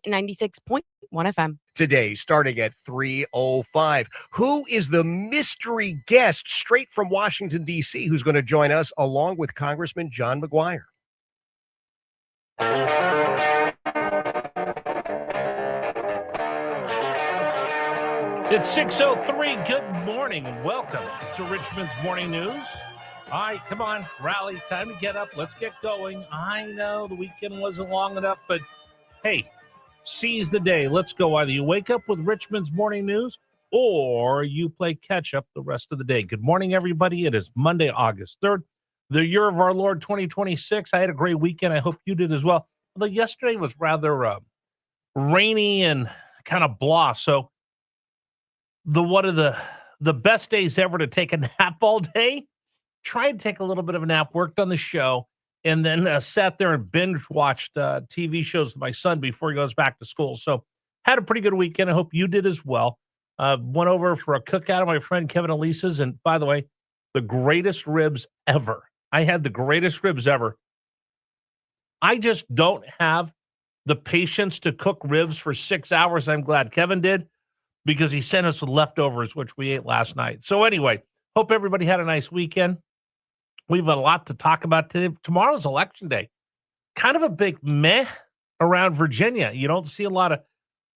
96.1 FM. Today, starting at 3:05. Who is the mystery guest straight from Washington, D.C., who's going to join us along with Congressman John McGuire? It's 6:03. Good morning and welcome to Richmond's Morning News. All right, come on, rally, time to get up. Let's get going. I know the weekend wasn't long enough, but hey, seize the day. Let's go. Either you wake up with Richmond's Morning News or you play catch up the rest of the day. Good morning, everybody. It is Monday, August 3rd, the year of our Lord 2026. I had a great weekend. I hope you did as well. Although yesterday was rather rainy and kind of blah. So one of the best days ever to take a nap all day. Tried to take a little bit of a nap, worked on the show, and then sat there and binge watched TV shows with my son before he goes back to school. So had a pretty good weekend. I hope you did as well. Went over for a cookout of my friend Kevin Elisa's. And by the way, the greatest ribs ever. I had the greatest ribs ever. I just don't have the patience to cook ribs for 6 hours. I'm glad Kevin did because he sent us leftovers, which we ate last night. So anyway, hope everybody had a nice weekend. We've got a lot to talk about today. Tomorrow's election day. Kind of a big meh around Virginia. You don't see a lot of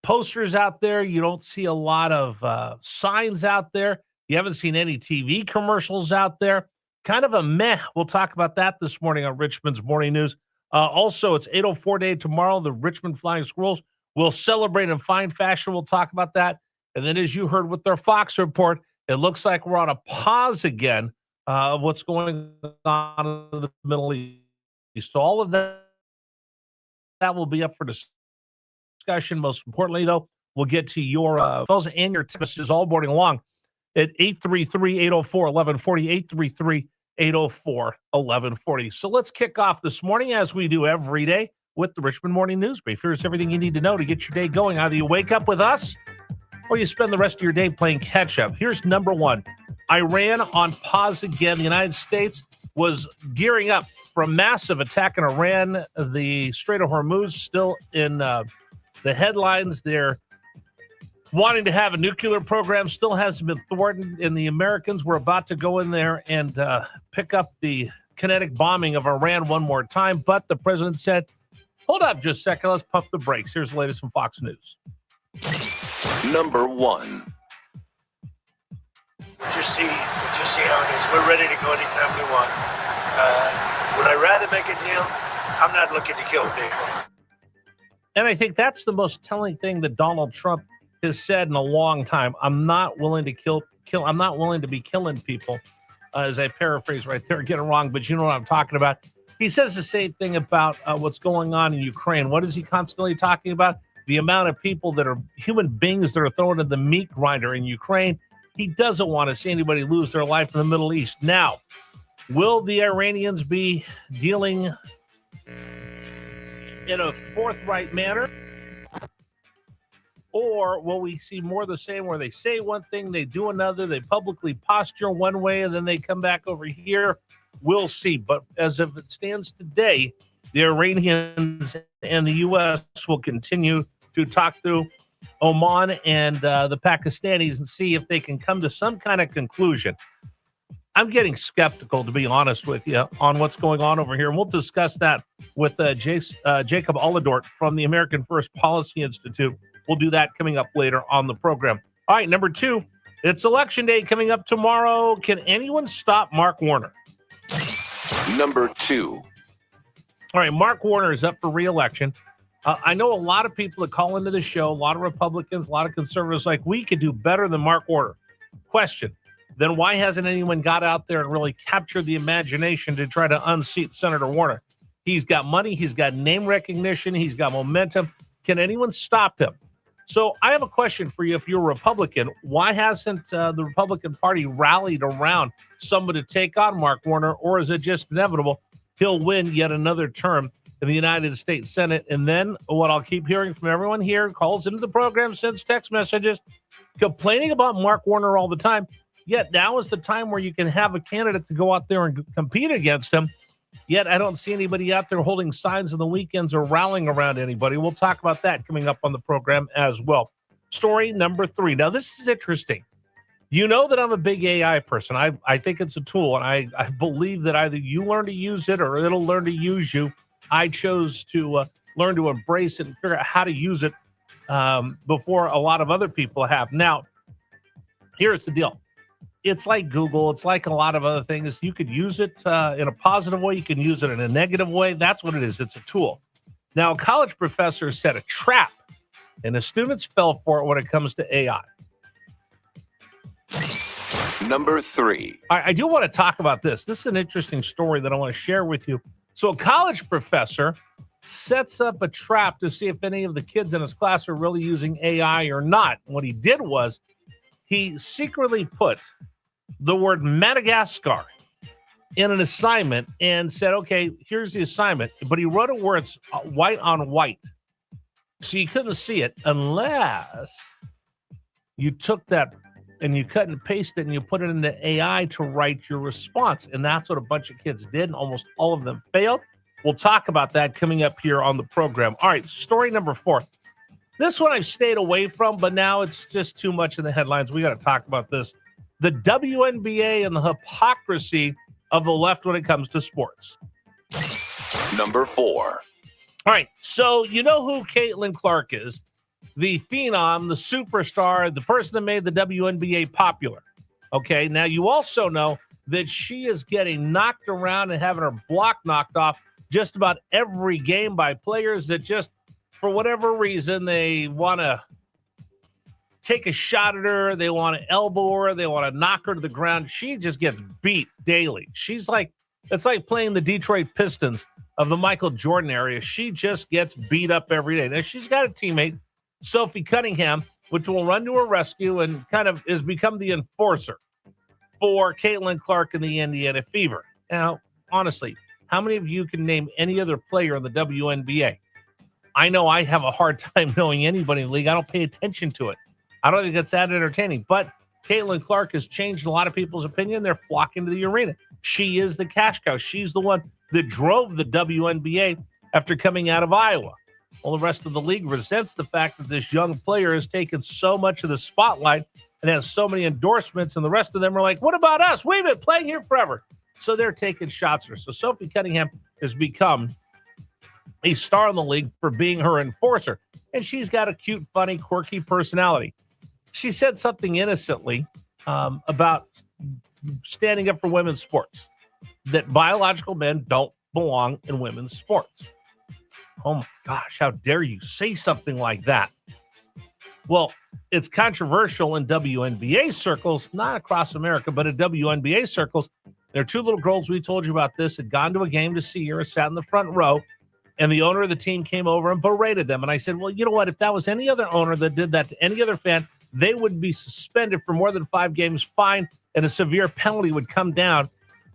posters out there. You don't see a lot of signs out there. You haven't seen any TV commercials out there. Kind of a meh. We'll talk about that this morning on Richmond's Morning News. Also, it's 8:04 day tomorrow. The Richmond Flying Squirrels will celebrate in fine fashion. We'll talk about that. And then as you heard with their Fox report, it looks like we're on a pause again of what's going on in the Middle East. So all of that will be up for discussion. Most importantly, though, we'll get to your calls and your messages all boarding along at 833-804-1140, 833-804-1140. So let's kick off this morning, as we do every day, with the Richmond Morning News Brief. Here's everything you need to know to get your day going. Either you wake up with us or you spend the rest of your day playing catch-up. Here's number one. Iran on pause again. The United States was gearing up for a massive attack in Iran. The Strait of Hormuz still in the headlines. They're wanting to have a nuclear program. Still hasn't been thwarted. And the Americans were about to go in there and pick up the kinetic bombing of Iran one more time. But the president said, hold up just a second. Let's pump the brakes. Here's the latest from Fox News. Number one. Just see how it is. We're ready to go anytime we want. Would I rather make a deal? I'm not looking to kill people. And I think that's the most telling thing that Donald Trump has said in a long time. I'm not willing to kill. I'm not willing to be killing people, as I paraphrase right there, get it wrong, but you know what I'm talking about. He says the same thing about what's going on in Ukraine. What is he constantly talking about? The amount of people that are human beings that are thrown in the meat grinder in Ukraine. He doesn't want to see anybody lose their life in the Middle East. Now, will the Iranians be dealing in a forthright manner? Or will we see more of the same where they say one thing, they do another, they publicly posture one way, and then they come back over here? We'll see. But as of it stands today, the Iranians and the U.S. will continue to talk through Oman and the Pakistanis and see if they can come to some kind of conclusion. I'm getting skeptical, to be honest with you, on what's going on over here. And we'll discuss that with Jacob Oladort from the American First Policy Institute. We'll do that coming up later on the program. All right, number two, it's Election Day coming up tomorrow. Can anyone stop Mark Warner? Number two. All right, Mark Warner is up for re-election. I know a lot of people that call into the show, a lot of Republicans, a lot of conservatives, like, we could do better than Mark Warner. Question, then why hasn't anyone got out there and really captured the imagination to try to unseat Senator Warner? He's got money, he's got name recognition, he's got momentum. Can anyone stop him? So I have a question for you. If you're a Republican, why hasn't the Republican Party rallied around someone to take on Mark Warner, or is it just inevitable he'll win yet another term in the United States Senate? And then what I'll keep hearing from everyone here, calls into the program, sends text messages, complaining about Mark Warner all the time. Yet now is the time where you can have a candidate to go out there and compete against him. Yet I don't see anybody out there holding signs on the weekends or rallying around anybody. We'll talk about that coming up on the program as well. Story number 3. Now, this is interesting. You know that I'm a big AI person. I think it's a tool, and I believe that either you learn to use it or it'll learn to use you. I chose to learn to embrace it and figure out how to use it before a lot of other people have. Now, here's the deal. It's like Google. It's like a lot of other things. You could use it in a positive way. You can use it in a negative way. That's what it is. It's a tool. Now, a college professor set a trap, and the students fell for it when it comes to AI. Number 3. I do want to talk about this. This is an interesting story that I want to share with you. So a college professor sets up a trap to see if any of the kids in his class are really using AI or not. What he did was he secretly put the word Madagascar in an assignment and said, okay, here's the assignment. But he wrote it where it's white on white. So you couldn't see it unless you took that and you cut and pasted it and you put it into AI to write your response. And that's what a bunch of kids did, and almost all of them failed. We'll talk about that coming up here on the program. All right, story number 4. This one I've stayed away from, but now it's just too much in the headlines. We got to talk about this. The WNBA and the hypocrisy of the left when it comes to sports. Number 4. All right, so you know who Caitlin Clark is. The phenom, the superstar, the person that made the WNBA popular. Okay, now you also know that she is getting knocked around and having her block knocked off just about every game by players that just, for whatever reason, they want to take a shot at her, they want to elbow her, they want to knock her to the ground. She just gets beat daily. She's like, it's like playing the Detroit Pistons of the Michael Jordan area. She just gets beat up every day. Now, she's got a teammate, Sophie Cunningham, which will run to her rescue and kind of has become the enforcer for Caitlin Clark and the Indiana Fever. Now, honestly, how many of you can name any other player in the WNBA? I know I have a hard time knowing anybody in the league. I don't pay attention to it. I don't think it's that entertaining. But Caitlin Clark has changed a lot of people's opinion. They're flocking to the arena. She is the cash cow. She's the one that drove the WNBA after coming out of Iowa. Well, the rest of the league resents the fact that this young player has taken so much of the spotlight and has so many endorsements, and the rest of them are like, what about us? We've been playing here forever. So they're taking shots at her. So Sophie Cunningham has become a star in the league for being her enforcer. And she's got a cute, funny, quirky personality. She said something innocently about standing up for women's sports, that biological men don't belong in women's sports. Oh my gosh, how dare you say something like that? Well, it's controversial in WNBA circles, not across America, but in WNBA circles. There are 2 little girls, we told you about this, had gone to a game to see her, sat in the front row, and the owner of the team came over and berated them. And I said, well, you know what? If that was any other owner that did that to any other fan, they would be suspended for more than 5 games, fined, and a severe penalty would come down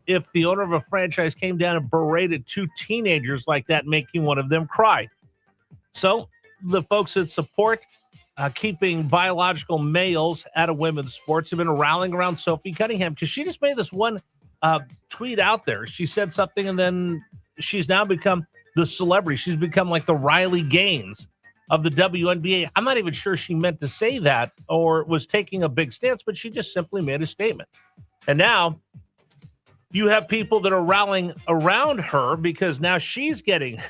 if the owner of a franchise came down and berated 2 teenagers like that, making one of them cry. So the folks that support keeping biological males out of women's sports have been rallying around Sophie Cunningham because she just made this one tweet out there. She said something, and then she's now become the celebrity. She's become like the Riley Gaines of the WNBA. I'm not even sure she meant to say that or was taking a big stance, but she just simply made a statement. And now you have people that are rallying around her because now she's getting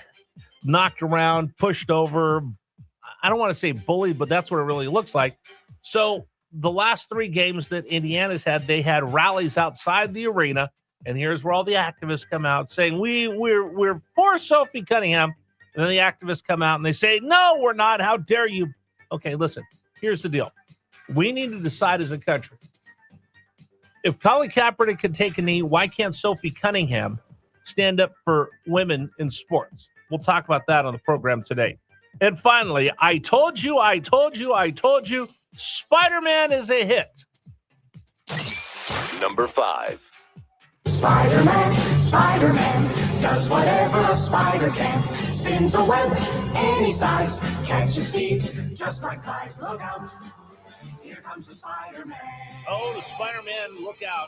knocked around, pushed over. I don't want to say bullied, but that's what it really looks like. So the last 3 games that Indiana's had, they had rallies outside the arena. And here's where all the activists come out saying, we're for Sophie Cunningham. And then the activists come out and they say, no, we're not. How dare you? Okay, listen, here's the deal. We need to decide as a country. If Colin Kaepernick can take a knee, why can't Sophie Cunningham stand up for women in sports? We'll talk about that on the program today. And finally, I told you, Spider-Man is a hit. Number 5. Spider-Man does whatever a spider can. Spins a web any size, catches thieves just like flies. Look out, here comes the Spider-Man. Oh, the Spider-Man, look out.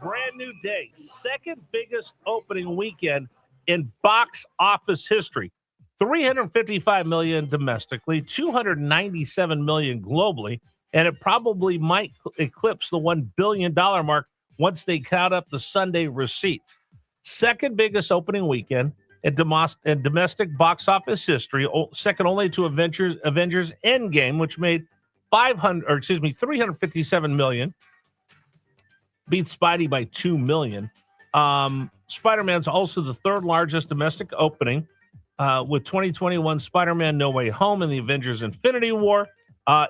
Brand new day. Second biggest opening weekend in box office history. 355 million domestically, 297 million globally, and it probably might eclipse the $1 billion mark once they count up the Sunday receipts. Second biggest opening weekend in domestic box office history, second only to Avengers Endgame, which made 357 million, beat Spidey by 2 million. Spider-Man's also the third largest domestic opening, with 2021 Spider-Man No Way Home and the Avengers Infinity War.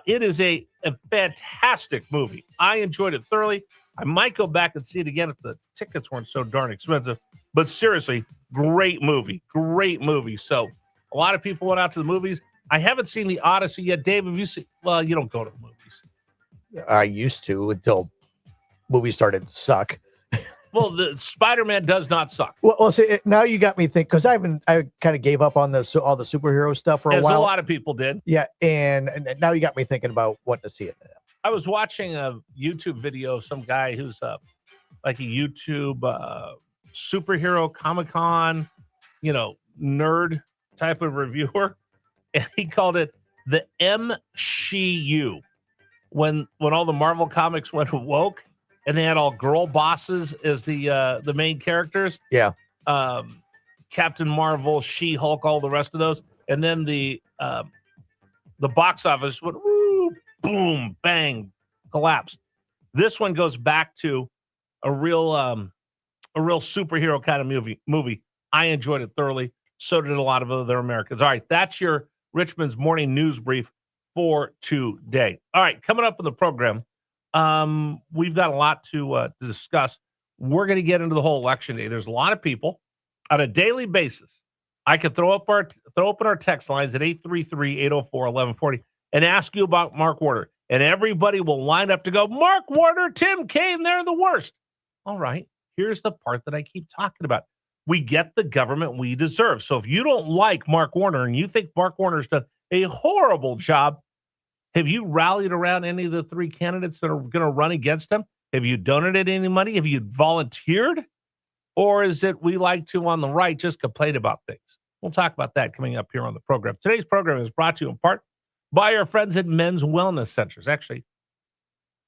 It is a fantastic movie. I enjoyed it thoroughly. I might go back and see it again if the tickets weren't so darn expensive. But seriously, great movie. Great movie. So a lot of people went out to the movies. I haven't seen the Odyssey yet. Dave, have you seen? Well, you don't go to the movies. I used to until movies started to suck. Well, the Spider-Man does not suck. Well, see, now you got me thinking, because I kind of gave up on all the superhero stuff for a As while. a lot of people did. Yeah, and now you got me thinking about wanting to see it. I was watching a YouTube video of some guy who's like a YouTube superhero Comic-Con, nerd type of reviewer, and he called it the MCU. When all the Marvel comics went woke, and they had all girl bosses as the main characters. Yeah. Captain Marvel, She-Hulk, all the rest of those. And then the box office went woo, boom, bang, collapsed. This one goes back to a real superhero kind of movie. I enjoyed it thoroughly. So did a lot of other Americans. All right, that's your Richmond's morning news brief for today. All right, coming up in the program, we've got a lot to discuss. We're going to get into the whole election day. There's a lot of people on a daily basis. I could throw open our text lines at 833-804-1140 and ask you about Mark Warner. And everybody will line up to go, Mark Warner, Tim Kaine, they're the worst. All right, here's the part that I keep talking about. We get the government we deserve. So if you don't like Mark Warner and you think Mark Warner's done a horrible job, have you rallied around any of the three candidates that are going to run against him? Have you donated any money? Have you volunteered? Or is it we like to, on the right, just complain about things? We'll talk about that coming up here on the program. Today's program is brought to you in part by our friends at Men's Wellness Centers. Actually,